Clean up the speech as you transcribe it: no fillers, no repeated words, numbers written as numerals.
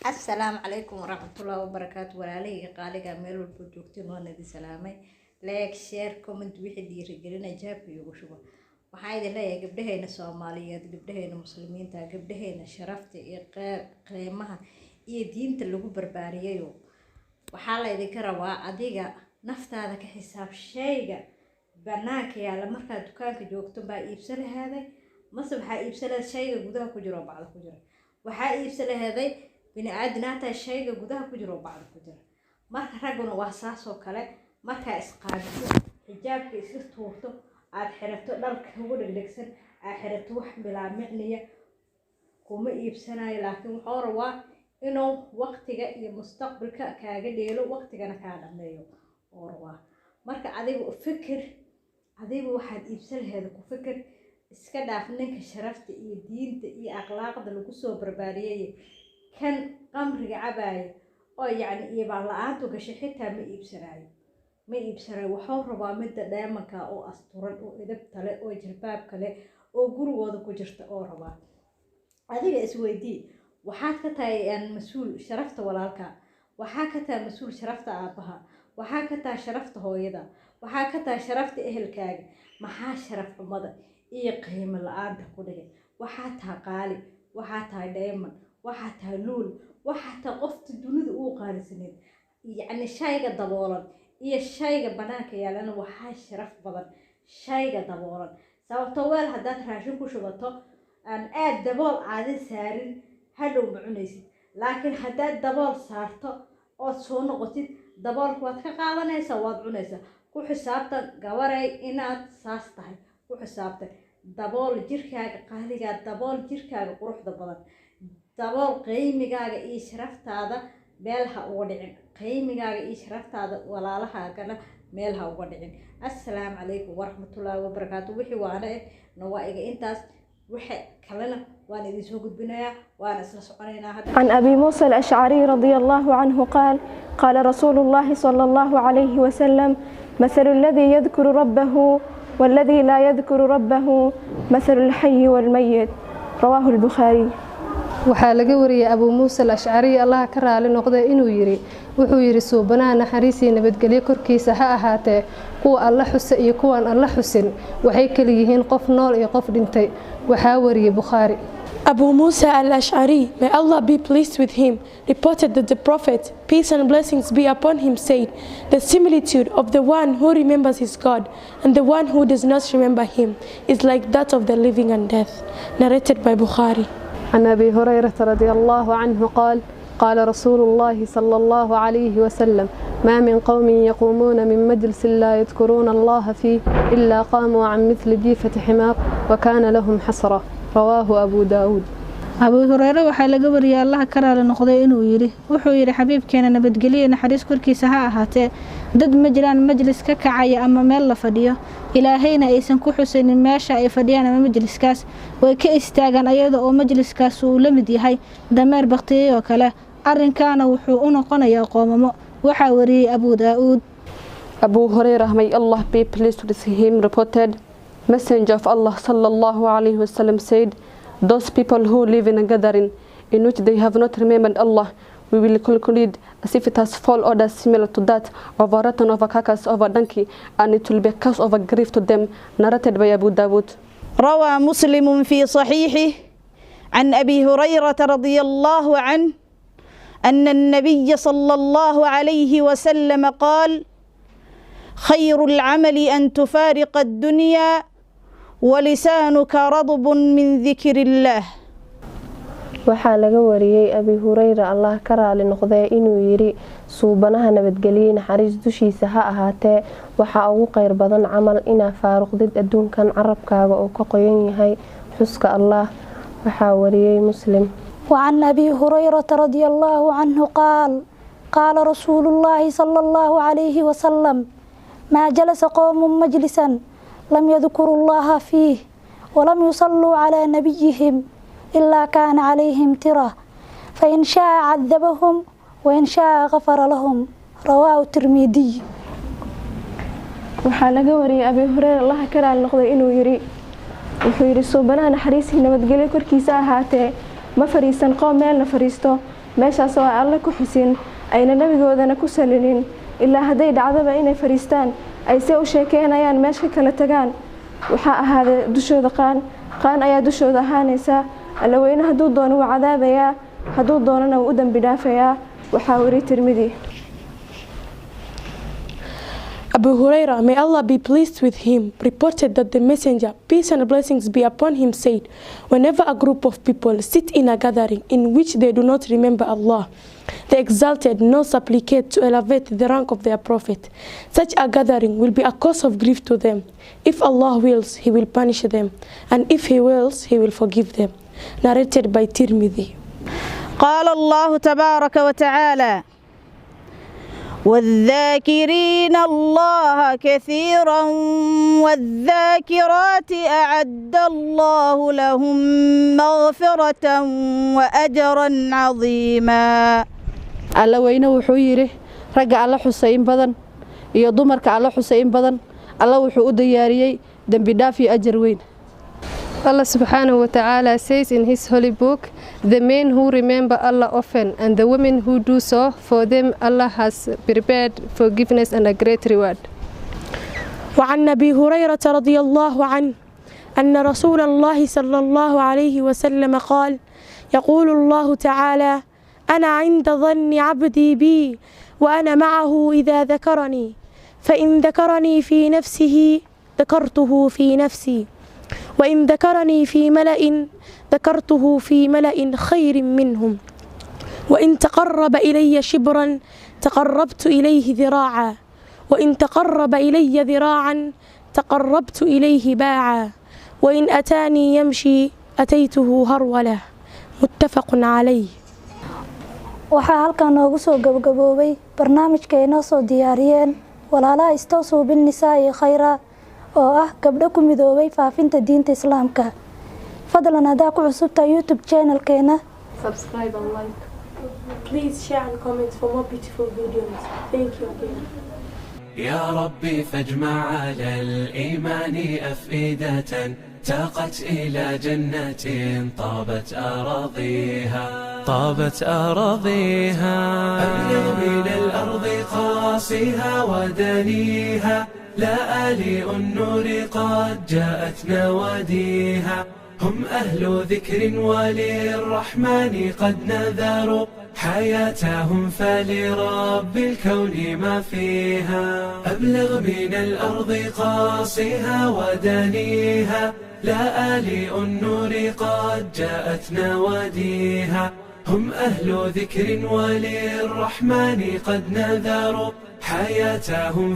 السلام عليكم ورحمة الله وبركاته وعليه قالقة ميلو البروجكتين وانا دي سلامي لايك شير كومنت وحد يرجلنا جاب يوشوا وحايد لا قبلهنا الصوماليات قبلهنا مسلمين تا قبلهنا شرفت قيمها إيه دينت اللي هو برباريو وحالة ذكر وعديقة نفط هذا كحساب شيء بناك يا لما كان دكانك جوكتم بقى يبسل هذا مصبح يبسل شيء جوده كجرا بعض كجرا وحا يبسل هذا بني عادناتا شيء جوده كجرا بعض كجرا ما رجعنا واساس وكله ما كاسقاط حجابك يصير توتو عاد حرتو دلك هو دلكسن حرتو wax bila micniya kuma iibsanayo laakiin wuxuu rabaa inuu waqtiga iyo mustaqbalka kaaga dheelo waqtigana ka dhameeyo oo rabaa marka adigu fikir adigu waxaad iibsan lahayd ku fikir iska dhaaf ninka sharafta iyo diinta iyo akhlaaqda lagu soo barbaariyay kan qamriga cabay oo yaani iibaan la'aantu gashay xitaa ma iibsanayo wuxuu rabaa mid dheemanka oo asturan oo edeb tale oo jilbaab kale oo gurigooda ku jirta oo rabaa adiga isweydii waxaad ka tahay mas'uul sharafta walaalka waxaa ka tahay mas'uul sharafta aabaha waxaa ka tahay sharafta hooyada waxaa ka tahay sharafta ehelkaaga maxaa sharaf xumada iyo qiimo la'aanta ku dhigay waxaa tahay qaali waxaa tahay dheeman waxaa tahay luul waxaa tahay qofta dunida uu qaalisaneed yani shayga daboolan iyo shayga banaanka yaalana waxaa sharaf badan shayga daboolan sababtoo weel haddaad raashin ku shubato aan aad dabool caadi saarin hadhow ma cunaysid laakiin haddaad dabool saarto oo soo noqotid daboolku waad ka qaadanaysaa waad cunaysaa ku xisaabtan gabaray inaad saas tahay ku xisaabtan dabool jirkaaga qaaliga dabool jirkaaga quruxda badan dabool qiimigaaga iyo sharaftaada meelha uga dhicin qiimigaaga iyo sharaftaada walaalahaagana meelha uga dhicin assalaamu calaykum waraxmatullaahi wabarakaatu wixii waana nawaa'iga intaas wixii kalena waan idin soo gudbinayaa waan isla soconaynaa عن أبي موسى الأشعري رضي الله عنه قال قال رسول الله صلى الله عليه وسلم مثل الذي يذكر ربه والذي لا يذكر ربه مثل الحي والميت رواه البخاري. waxaa laga wariyay Abu Musa al-Ash'ari Allah ka raali noqday inuu yiri wuxuu yiri suubana naxariisii nabadgelyo korkiisa ha ahaatee kuwa Allah xusa iyo kuwan Allah xusin waxay kala yihiin qof nool iyo qof dhintay waxaa wariyay Bukhari. Abu Musa al-Ash'ari, may Allah be pleased with him, reported that the Prophet, peace and blessings be upon him, said, the similitude of the one who remembers his God and the one who does not remember him is like that of the living and death. Narrated by Bukhari. عن أبي هريرة رضي الله عنه قال قال رسول الله صلى الله عليه وسلم ما من قوم يقومون من مجلس لا يذكرون الله فيه إلا قاموا عن مثل جيفة حمار وكان لهم حسرة رواه أبو داود. أبو هريرة waxaa laga wariyay Allah ka raali noqday inuu yiri wuxuu yiri xabiibkeena nabadgeliyo naxariis korkiisa ha ahaatee dad ma jiraan majlis ka kacaya ama meel la fadhiyo ilaahayna aysan ku xusaynin meesha ay fadhiyaan ama majliskaas way ka istaagan ayada oo majliskaas uu la mid yahay dameer baqtiyay oo kale arrinkaana wuxuu u noqonayaa qoomamo waxaa wariyay Abu Daud. Abu Hurairah, may Allah be pleased with him, reported, Messenger of Allah sallallahu alaihi wasallam said, those people who live in a gathering in which they have not remembered Allah, we will conclude as if it has four orders similar to that of a rattan, of a carcass, of a donkey, and it will be a cause of a grief to them. Narrated by Abu Dawud. روى مسلم في صحيحه عن أبي هريرة رضي الله عنه أن النبي صلى الله عليه وسلم قال خير العمل أن تفارق الدنيا ولسانك رضب من ذكر الله. waxaa laga wariyay Abi Hurayra Allah ka raali noqday inuu yiri suubanaha nabadgeliyo naxariis dushiisa ha ahaatee waxa ugu qayr badan amal ina faaruqdid adduunkan carabkaaga oo ka qoyan yahay xuska Allah. waxaa wariyay Muslim. وعن أبي هريرة رضي الله عنه قال قال رسول الله صلى الله عليه وسلم ما جلس قوم مجلسا لم يذكروا الله فيه ولم يصلوا على نبيهم إلا كان عليهم ترة فإن شاء عذبهم وإن شاء غفر لهم رواه الترمذي. waxaa laga wariyay Abi Hurayra Allah ka raali noqday inuu yiri wuxuu yiri suubanaha naxariis nabadgelyo korkiisa ahaatee ma fariisan qoom meel la fariisto meeshaas oo ay alle ku xusin ayna nebigoodana ku salinin ilaa hadday dhacdaba inay fariistaan ay se u sheekeynayaan meesha kala tagaan waxaa ahaaday dushooda qaan ayaa dushooda ahaanaysa alla weyne hadduu doono wuu cadaabayaa hadduu doonana wuu u dambi dhaafayaa waxaa weri Tirmidhi. Abu Huraira, may Allah be pleased with him, reported that the messenger, peace and blessings be upon him, said, whenever a group of people sit in a gathering in which they do not remember Allah, the exalted nor supplicate to elevate the rank of their prophet, such a gathering will be a cause of grief to them. If Allah wills, He will punish them, and if He wills, He will forgive them. Narrated by Tirmidhi. قال الله تبارك وتعالى والذاكرين الله كثيرا والذاكرات أعد الله لهم مغفرة وأجرا عظيما. alla weyne wuxuu yidhi ragga alla xuseyn badan iyo dumarka alla xuseyn badan alla wuxuu u diyaariyey dembi dhaaf iyo ajar weyn. Allah subhanahu wa ta'ala says in his holy book, the men who remember Allah often and the women who do so, for them Allah has prepared forgiveness and a great reward. وعن أبي هريرة رضي الله عنه أن رسول الله صلى الله عليه وسلم قال يقول الله تعالى أنا عند ظن عبدي بي وأنا معه إذا ذكرني فإن ذكرني في نفسه ذكرته في نفسي وإن ذكرني في ملأ ذكرته في ملأ خير منهم وإن تقرب إلي شبرا تقربت إليه ذراعا وإن تقرب إلي ذراعا تقربت إليه باعا وإن أتاني يمشي أتيته هرولة متفق عليه. waxaa halkan noogu soo gabagaboobay barnaamijka ay noo soo diyaariyeen walaalaha istawsuu binnisaa'i khayra oo ah gabdho ku midoobay faafinta diinta islaamka. fadlan hadaa ku cusubta YouTube channelkeena subscribe and like. Please share and comment for more beautiful videos. Thank you again. يا ربي فاجمع على الإيمان أفئدة تاقت إلى جنة طابت أراضيها أبلغ من الأرض قاصيها ودانيها لا آلئ النور قد جاءت نواديها هم أهل ذكر وللرحمن قد نذروا حياتهم فلرب الكون ما فيها أبلغ من الأرض قاصيها ودانيها لا آلئ النور قد جاءت نواديها هم أهل ذكر وللرحمن قد نذروا حياتهم